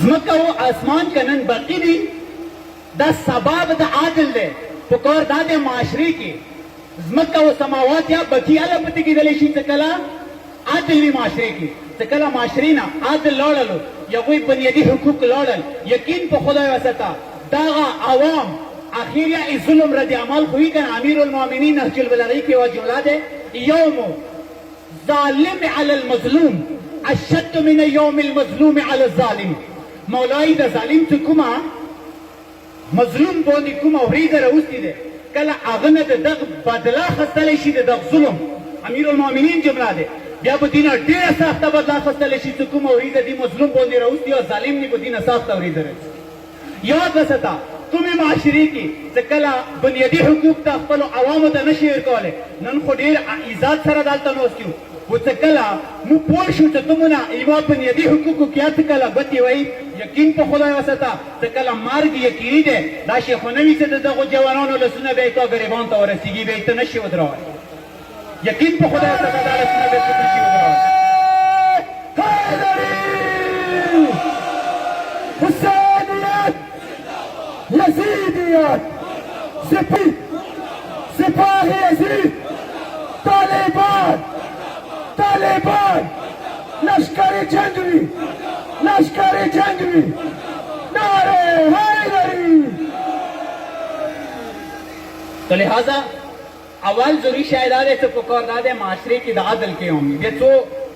زمکه او اسمان کنن بقی دی دا سبب د عادل دی په کار دا د معاشري کې زمکه او سماوات یا بقی الله پته کېدلی شي څه کله عادل وي معاشري کې څه کله معاشري نه عادل لاړلو یوې بنیادي حقوق لاړل یقین په خدای وسته دغه عوام اخیر یا ظلم رد عمل خوی کن امیر المؤمنین نهج البلاغی کی و جمله ده یوم ظالم علی المظلوم اشد من یوم المظلوم علی الظالم مولای د ظالم څخه کومه مظلوم باندې کومه ورېده راوستي ده کله هغه نه دغه بدله خستلی شي د ظلم امیر المؤمنین جمله ده بیا په دینه ډیره سخته بدله خستلی شي چې کومه ورېده دی مظلوم باندې راوستي او ظالم نه په دینه سخته ورېده راځي یاد وساته کومې معاشرې کې چې کله بنیادي حقوق ته خپلو عوامو ته نشي ورکولی نن خو ډېر عزت سره دلته ناست یو خو چې کله موږ پوه شو چې دومره یوه بنیادي حقوقو کې څه کله ګوتې وایي یقین په خدای وساته چې کله مرګ یقیني دی دا شی خو نه وي چې د دغو جوانانو لاسونه به یې تا ګریبان ته ورسېږي به یې ته نشي ودرولی یقین په خدای وساته دا لاسونه به یې ته نشي ودرولی يزيديات سپاه يزيد طالبان لشکر جنگی نعرے حیدری تو لہذا اول ضروری شاید ہے تو پکار دادے معاشرے کی دا عدل کے ہومی بے تو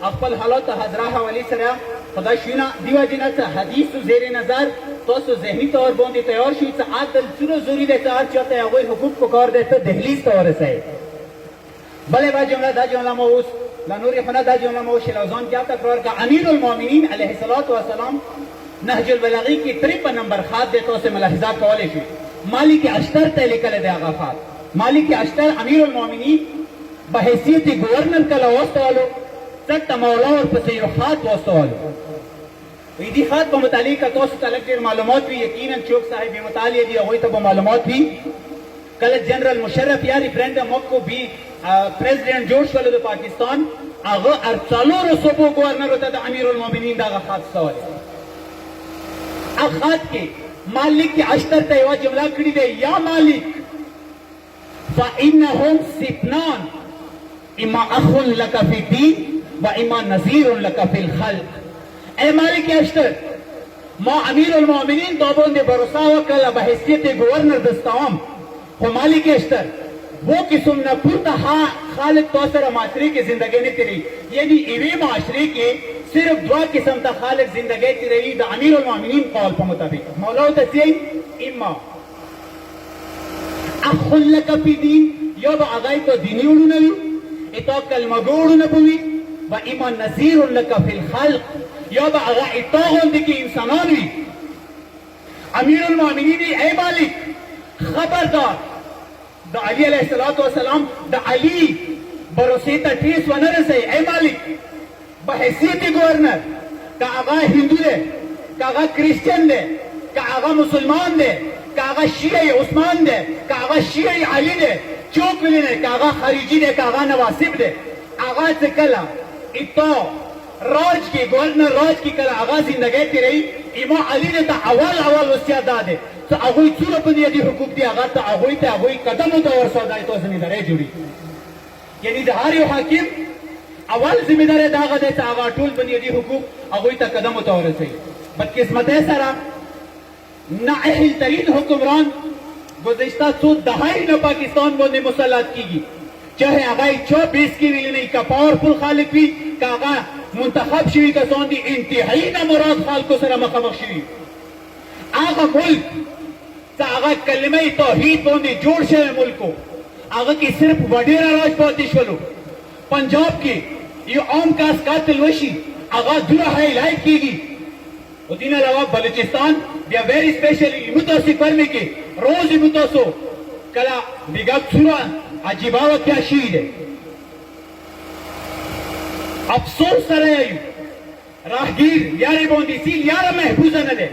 اقبل حالات حضرہ حوالی سریا خدا شینا دیو جنا سے حدیث تو زیر نظر تو سو ذہنی طور بوندی تیار شوی سے عدل سورو ضروری دیتا ہر چاہتا ہے اگوی حقوق پکار دیتا دہلیز طور سے بلے با جملہ دا جملہ موس لنوری خنا دا جملہ موس شلوزان کیا تقرار کا امیر المومنین علیہ السلام نهج البلاغی کی 53 نمبر خط دیتا سے ملاحظات کولے شوی مالک اشتر تے لکل دے آغا خط مالک اشتر امیر المومنین بحیثیت گورنر کلا وستوالو سکتا مولا اور پسیر خط وستوالو ویدی خط با متعلق کا توسط تلک دیر معلومات بھی یقیناً چوک صاحب مطالعہ دی اگوی تا با معلومات بھی کل جنرل مشرف یا ریفرینڈم کو بھی پریزیڈنٹ جورج والو دا پاکستان آغا ارسالو رسوبو گورنر ہوتا دا امیر المومنین دا آغا خط سوالے خط کے مالک کی اشتر تیوہ جملہ کری دے یا مالک فَإِنَّهُمْ سِتْنَانِ اِمَا أَخٌ لَكَ فِي الدِّينِ وَإِمَا نَذِيرٌ لَكَ فِي الْخَلْقِ اے مالک اشتر ما امیر المؤمنین دوبون دے بروسا وکلا بحیثیت گورنر دستاوام خو مالک اشتر وہ قسم نہ پورتا خالق توسر معاشرے کی زندگی نہیں تیری یعنی ایوی معاشرے کے صرف دعا قسم تا خالق زندگی تیری دا امیر المؤمنین قول پا مطابق مولاو تسیئی اما اخل لکا پی دین یو با آغای تو دینی اولو نوی اتو کلمہ گوڑو نبوی و اما نظیر لکا فی الخلق یو با آغا اتاغن دی کی انسانانوی امیر المؤمنین اے مالک خبردار دا علی علیہ السلام دا علی بروسیتا ٹیس و نرسے اے مالک بحیثیت گورنر کا آغا ہندو دے کا آغا کرسچن دے کا آغا مسلمان دے کا آغا شیعی عثمان دے کا آغا شیعی علی دے چوکلی دے کا آغا خریجی دے کا آغا نواسب دے آغا چکلا اتو راج کی گورنر راج کی کلا آغا زندگی تی رہی امام علی نے تا اول وسیعت دا دے تو اگوی چورا بنیادی حقوق دی آغا تا اگوی قدم و دور سودائی تو زمیدارے جوڑی یعنی دا ہر یو حاکم اول زمیدارے دا آغا دے تا آغا طول بنیادی حقوق اگوی تا قدم و دور سی بدقسمت ہے سارا نا اہل ترین حکمران گزشتہ 100 دہائی نہ پاکستان بودنے مسلط کی گی چاہے آغای 24 کی ویلی نہیں کا پاورفل خالق بھی کا آغا منتخب شوی کا سون دی انتہائی نہ مراد خالق کو سر مخمخ شوی آغا ملک تا آغا کلمہ توحید بوندی جوڑ شوی ملک کو آغا کی صرف وڈیرہ راج پوتش ولو پنجاب کی یہ عام کاس قاتل وشی آغا دورہ ہائی لائٹ کی گی ودین علاوہ بلوچستان بیا ویری اسپیشلی متوسی فرمی کی روزی متوسو کلا بیگاب سورا عجیباوہ کیا شید ہے افسوس سرے ایو راہگیر یاری بوندی سیل یارا محفوظہ نہ دے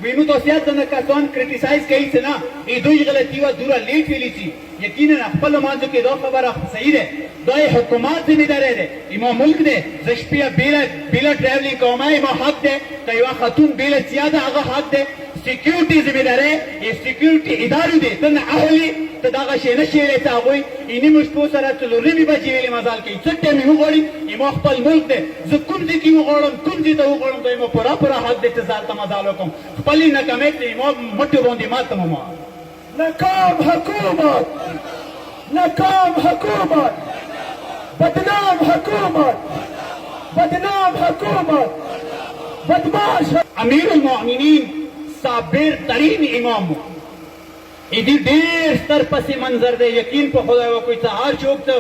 وی متوسیات زنہ کا سوان کرٹیسائز کئی سے نا ای دوی غلطی و دورا لیٹ ویلی سی یقینا خپل مانځو کې دا خبره صحیح ده دا حکومت ذمہدار ده ایمو ملک ده زشپیا بیل ټریولینګ کومه ایمو حق ده کایوا خاتون بیل زیاده هغه حق ده سکیورټي ذمہدار یې سکیورټي ادارو ده تن اهلی ته دا شي نه شي لته هغه اینی مشپو سره تلوري بچي ویلې مزال کې څټه مې وګوري ایمو خپل ملک ده زه کوم دي کې وګورم کوم دي ته وګورم ته ایمو پورا حق ده ته ځال ته مزال وکم خپل نه کمې ایمو مټ باندې ماته مو ناکام حکومت ناکام حکومت بدنام حکومت بدنام حکومت بدماش امیر المؤمنین صابر ترین امام ایدی ډیر ستر پس منظر دی یقین په خدای او کوئی ته هر چوک ته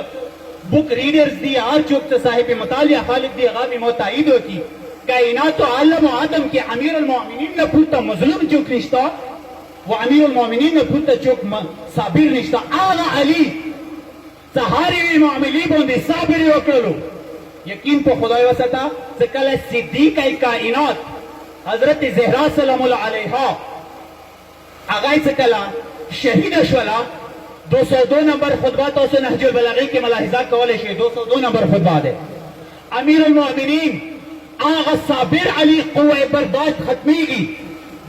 بک ریډرز دی هر چوک ته صاحب مطالعه خالق دی هغه متعید ہوتی کائنات و عالم و آدم کے امیر المؤمنین نے پورتا مظلوم چوک نشتا و امیر المؤمنین نے پورتا چوک صابر نشتا آغا علی سهاری معاملی باندې صابر وکړلو یقین په خدای وستا ځکه صدیق کائنات حضرت زهرا سلام الله علیها هغه څکلا شهید شولا 202 نمبر خطبه تاسو نهج البلاغه کې ملاحظه کولای شئ 202 نمبر خطبه ده امیر المؤمنین آغا صابر علی قوه برداشت ختمیږي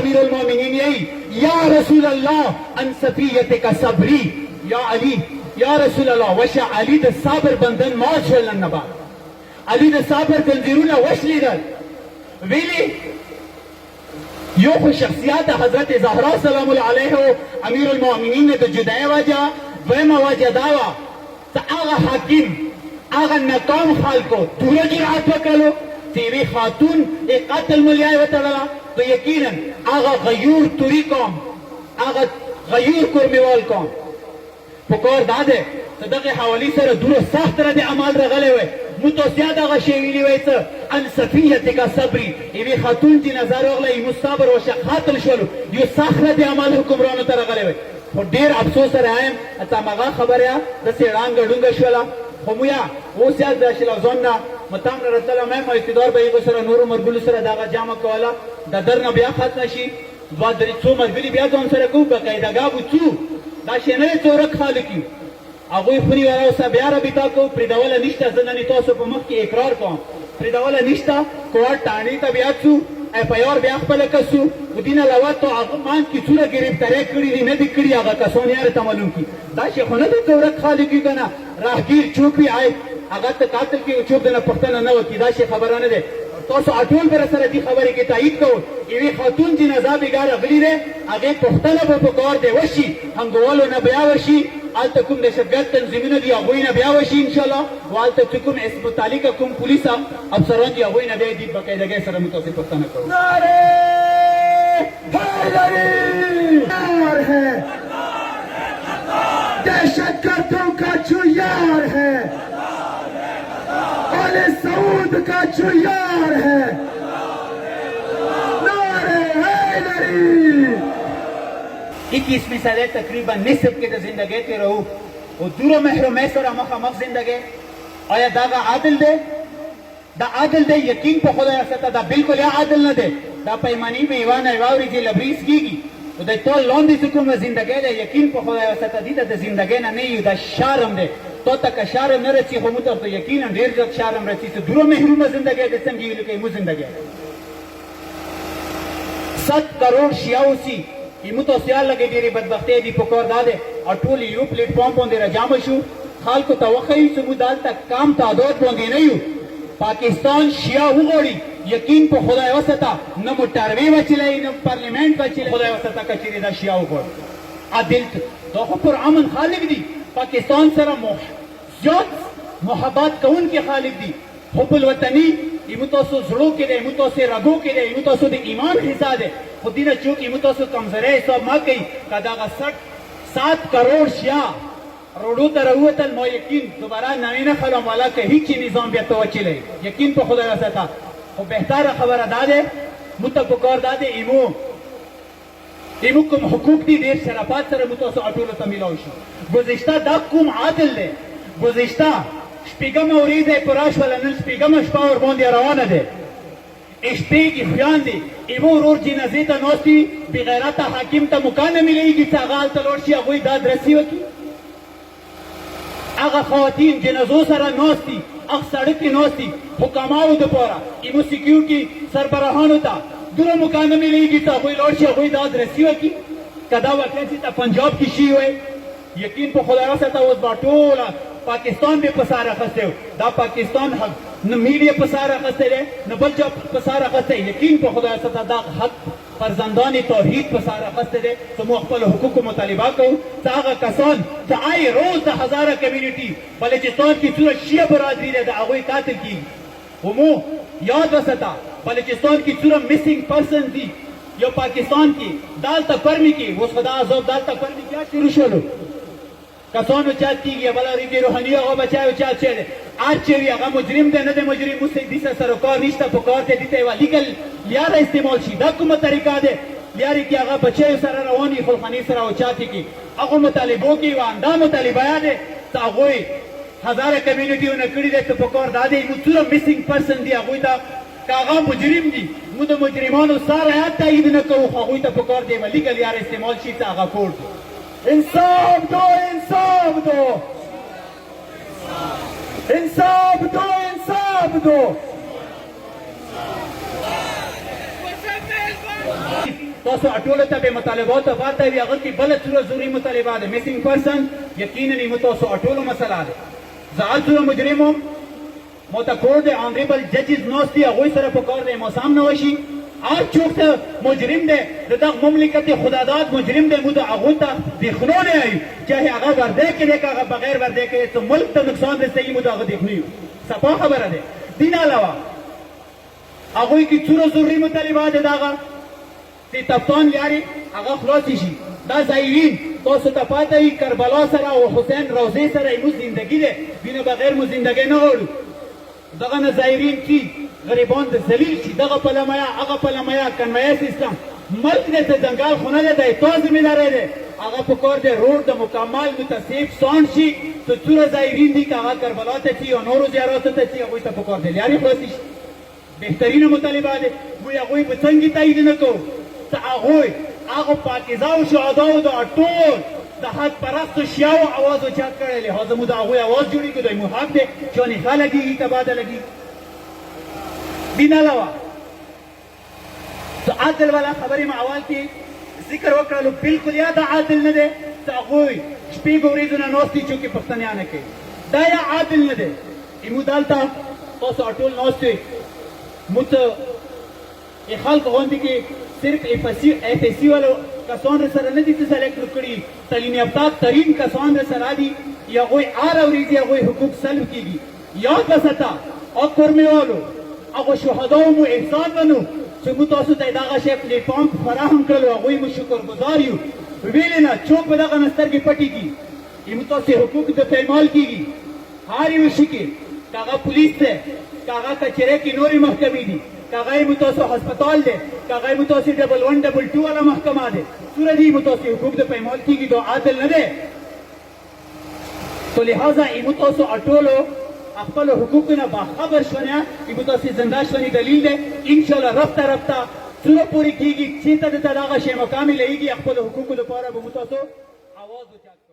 امیر المؤمنین یی یا رسول الله ان صفیتک صبری یا علی یا رسول الله وش علی د صابر بندن ما شول نبا علی د صابر تنذیرونه وش لیدل ویلی یو خو شخصیات حضرت زهرا سلام الله علیه امیر المؤمنین د جدای وجه وما وجه داوا هغه حاکم هغه ناکام خلکو دوره جرأت وکړو چې وی خاتون قتل مليای وتړله تو یقینا هغه غیور توری قوم هغه غیور کورمیوال قوم پکور داده ته دغه حوالی سره دوره سخت را د عمل رغلی وی متوسیا دغه شی ویلی وی څه ان صفیتک صبری ایوی خاتون چې نظر وغلی مصابر وشه قاتل شولو یو سخت را د عمل حکمرانو ته رغلی وی خو ډیر افسوس سره ایم اته مغه خبره د سیړان ګډونګ شولا خو مویا اوس یاد راشل ځونه متام رسول مې اقتدار به یو سره نور مرګل سره دغه جامه کوله د درنه بیا ختم شي دوه درې څو مرګلی بیا ځون سره کو بقاعده څو دا شنه څورک خالقي هغه خوري ورا اوسه بیا رابطه کو پردوله نشته زنه تاسو په مخ کې اقرار کوم پردوله نشته کوه ټانی ته بیا څو اف ای آر بیا خپل کسو ودینه لواتو هغه مان کی څوره گرفتاری کړی نه دي کړی هغه کسونه یاره ته معلوم کی دا شي خو نه د څورک خالقي کنه راهگیر چوپی آی هغه ته قاتل کې چوپ نه پښتنه نه وتی دا شي خبره نه ده تاسو اټول پر سره دي خبرې کې تایید کوو ایوی خاتون چې نزا بګار غلی ده هغه پښتنه په کار دی وشي هنګوالو نه بیا وشي آلته کوم دهشتګرد تنظیمونه دي هغوی نه بیا وشي انشاءالله والته کوم اسم متعلقه کوم پولیس افسران دي هغوی نه بیا دي باقاعدګۍ سره متوسط پښتنه کوو نعرے حیدری یار ہے دہشت گردوں کا جو یار ہے آل سعود کا جو یار ہے نعرے حیدری 21 سال تقریبا نصف کې د زندګۍ تیرو او دوره محرومۍ سره مخامخ زندګۍ آیا دا عادل دی دا عادل دی یقین په خدای سره دا بالکل عادل نه دی دا پیمانی به ایوان ایواوري چې لبریز کیږي او د ټول لاندې کوم زندګۍ دی یقین په خدای سره دی د زندګۍ نه یو دا شرم دی تو تک شرم نه رسي خو موږ ته یقینا ډیر ځکه شرم رسي چې دوره محرومه زندګۍ د څنګه ویل کې مو زندګۍ 7 کروڑ شیاوسی ایمو تو سیال لگے ډیری بدبختی دی پکور داده اټول یو پلیټ فارم باندې راجام شو خلکو توخی سمودال تک کام تعداد باندې نه یو پاکستان شیا وګړي یقین په خدای وستا نه موټروي وچلای نه پارلیمنت وچلای خدای وستا کچری دا شیا وګړي عادل تو پر امن خالق دی پاکستان سره زیات محبت کون کې خالق دی حب الوطنی ایمو تاسو زړو کې دی ایمو تاسو رګو کې دی ایمو تاسو د ایمان حصہ دی خو دینه چوک ایمو تاسو کمزوري حساب ما کوي کدا 7 کروڑ شیا روډو ته راوتل مو یقین دوباره نوینه خلم والا که هیڅ نظام بیا توچلې یقین په خدای واسطه خو بهتره خبره داده متفقار داده ایمو کوم حقوق دي ډیر شرافت سره متوسو اټول ته ملاوي شي گذشته دا کوم عادل دی گذشته شپږم ورځې پراش ولنن شپږم شپه ور باندې روانه ده اشپیگی خویان دی ایمو ورور جنازه تا نوستی بغیرت حاکم تا مکان ملیگی تا غال تلوشی اگوی داد رسی وکی اگا خواتین جنازو سر نوستی اگ سڑکی نوستی حکاماو دو پورا ایمو سیکیورٹی سربراہانو تا دونوں مکان ملیگی تا اگوی لوشی اگوی داد رسی وکی کدا وکیسی تا پنجاب کی شی ہوئے یقین په خدا را ستا اوس با ټوله پاکستان به په سار اخسته دا پاکستان حق نه میډیا په سار اخسته دی نه بل چا په سار اخسته یقین په خدا ستا دا حق فرزندان توحید په سار اخسته دی ته مو خپل حقوق مطالبه کوو ته هغه کسان چې آی روز د هزاره کمیونټي بلوچستان کې څومره شیعه برادري ده د هغوی قاتل کیږي ومو یاد وساته بلوچستان کې څومره میسنګ پرسن دي یو پاکستان کې دالته پرمی کې اوس خدا عذاب دالته پرمی کې شروع شولو کسانو چات کیږي بل ریډي روحاني هغه بچایو چات شه آج چې هغه مجرم دی نه دی مجرم مو سې دې سره کار نشته په کار ته دي ته لیګل لیاره استعمال شي دا کومه طریقه ده لیاره کې هغه بچایو سره رواني خلخانی سره او چات کی هغه مطالبو کې و اندام مطالبه ده هغه هزاره کمیونټیونه کړی ده ته په کار دادې مو څوره میسنګ پرسن دی هغه دا کاغه مجرم دي مو د مجرمانو سره آیات تایید نه کوو هغه ته په کار دی لیګل لیاره استعمال شي ته هغه کور انصاف دو انصاف دو انصاف دو انصاف دو تاسو اټوله ته به مطالبات واته وی هغه کې بل څه ضروري مطالبات دي میسنګ پرسن یقینا نیمه تاسو اټوله مسله ده زعلت مجرمهم متکورد آنریبل ججز نوستی هغوی سره په کار دی موسام نوشي هر څوک ته مجرم دی د دغه مملکت خداداد مجرم دی مو د هغوی ته دیخنو نه یو چاهې هغه ورده کړي که هغه بغیر ورده کړي ته ملک ته نقصان رسوي مو د هغه دیخنو یو صفا خبره ده دین علاوه هغوی کې څومره ضروري مطالبات د هغه چې تفتان لیارې هغه خلاصې شي دا زایرین تاسو ته پاته وي کربلا سره او حسین روضې سره زموږ زندګي دی دینه بغیر مو زندګي نه غواړو دغه نه زایرین چې غریبان د ذلیل شي دغه پلمیا هغه پلمیا کنویا سیستم ملک دې ته ځنګال خونه ده د تو ذمہداري ده هغه په کور دی روډ د مکمل متصیب سان شي ته څوره زایرین دي که هغه کربلا ته چې او نورو زیاراتو ته چې هغوی ته په کور دی لیارې خلاصې شي بهترینه مطالبه ده موږ هغوی په څنګه تایید نه کوو ته هغوی هغه پاکیزه او شهداو د ټول د حد پرستو شیعو آواز اوچت کړی لہذا مو د هغوی آواز جوړېږي دوی مو حق دی چې نښه لګېږي تباده لګېږي دین علاوه د عادل والا خبرې ما اول کې ذکر وکړلو بالکل یا د عادل نه دی چې هغوی شپېږو ورځو نه ناست دي چونکې پښتنیانه کوي دا یا عادل نه دی ایمو دلته تاسو ټول ناست وئ مو ته خلق غوندې کې صرف ایف ایس سی والو کسان سره نه دي چې سلیکټ کړي تعلیم یافته ترین کسان سره دي یا هغوی هره ورځ هغوی حقوق سلب کېږي یاد وساته او کورمیوالو هغه شهداو مو احسان منو چې موږ تاسو ته دغه شی پلیټفارم فراهم کړلو هغوی مو شکرګزار یو ویلې نه څوک به دغه نه سترګې پټې کړي موږ تاسو حقوق د پیمال کېږي هر یو شي کې که هغه پولیس دی که هغه کچېرۍ کې نورې محکمې دي که هغه مو تاسو هسپتال دی که هغه مو تاسو ډبل 1 ډبل 2 والا محکمه دی څومره دي مو تاسو حقوق د پیمال کېږي دا عادل نه دی تو لہذا ایمو تاسو اټولو خپل حقوقونه باخبر شونه ایمو تاسو زنده شونې دلیل دی انشاءالله رفته رفته څومره پورې کېږي چې ته د دغه شی مقام لهیږي خپل حقوقو لپاره به مو تاسو آواز اوچت